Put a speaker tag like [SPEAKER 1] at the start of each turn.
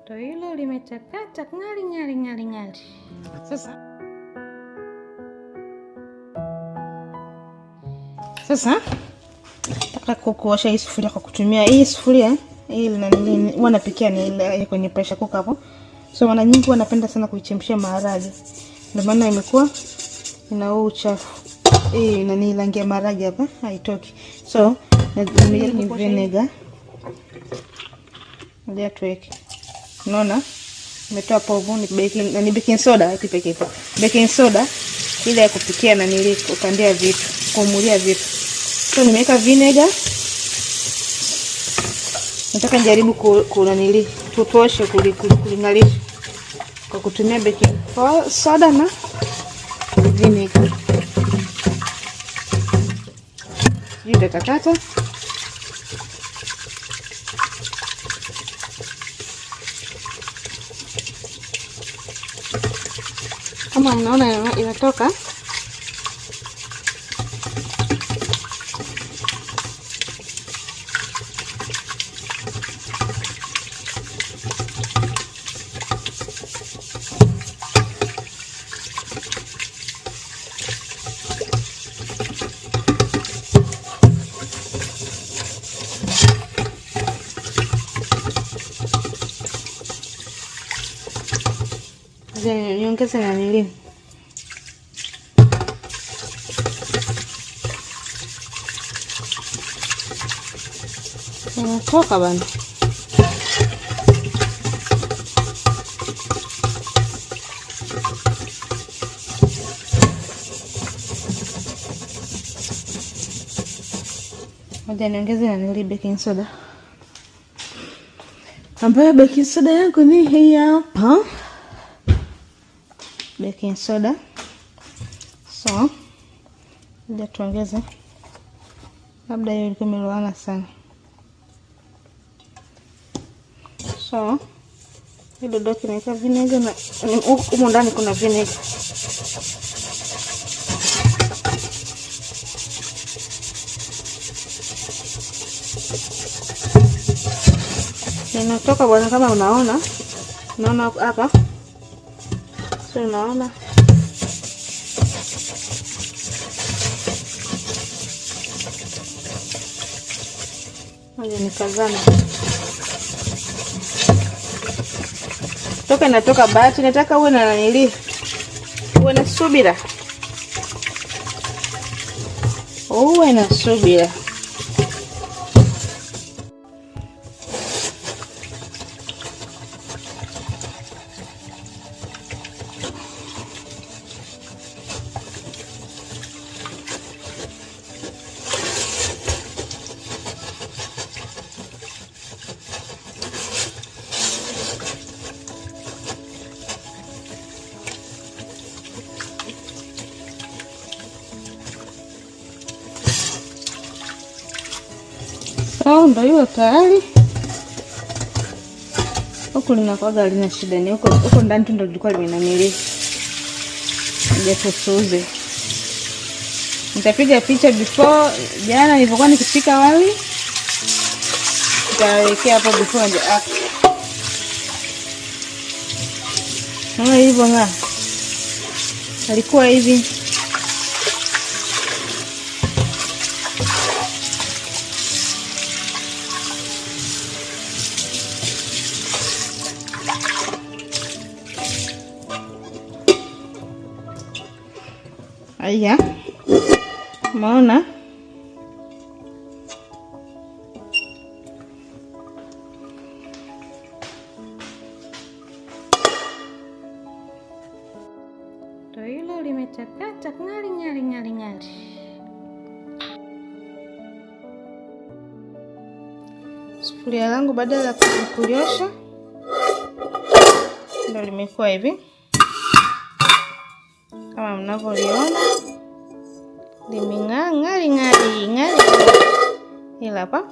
[SPEAKER 1] Ndio hilo limechakata ng'ali ng'ali ng'ali ng'ali. Sasa nataka kuosha hii sufuria kwa kutumia hii sufuria. Hii huwa napikia ni ile kwenye pressure cooker hapo. So mara nyingi huwa napenda sana kuichemshia maharage. Ndio maana imekuwa ina uchafu. Hii nani rangi ya maharage hapa haitoki. So natumia ni vinegar. Ndio tuweke. Unaona? Nimetoa povu ni baking soda hiki pekee hapo. Baking soda ile ya kupikia na kukandia vitu, kumulia vitu. So nimeweka vinegar. Nataka nijaribu kutosha kulingalisha kwa kutumia baking soda na vinegar. Hii nitakata. Kama mnaona inatoka. Niongeze na nini? Inatoka bana. Ngoja niongeze na nili baking soda. Ambayo baking soda yangu ni hii hapa. Baking soda. So, ndio tuongeze. Labda hiyo ilikuwa imelowana sana. So, hilo doki naweka vinegar na huko ndani kuna vinegar. Inatoka bwana kama unaona. Unaona hapa? So unaona? Ngoja nikazame. Toka inatoka bati, nataka uwe na nili. Uwe na subira. Uwe na subira. Ndio hiyo tayari. Huko linakuwa lina shida ni huko ndani tu ndio lilikuwa limenamili. Ndio tusuze. Nitapiga picha before jana nilipokuwa nikipika wali. Nitawekea hapo before and after. Kama hivyo nga. Alikuwa hivi. Aya. Maona? Ndio hilo limechakata ng'ali ng'ali ng'ali ng'ali. Sufuria langu baada ya kuliosha ndio limekuwa hivi. Kama mnavyoliona limeng'aa ng'ali ng'ali ng'ali. Hili hapa.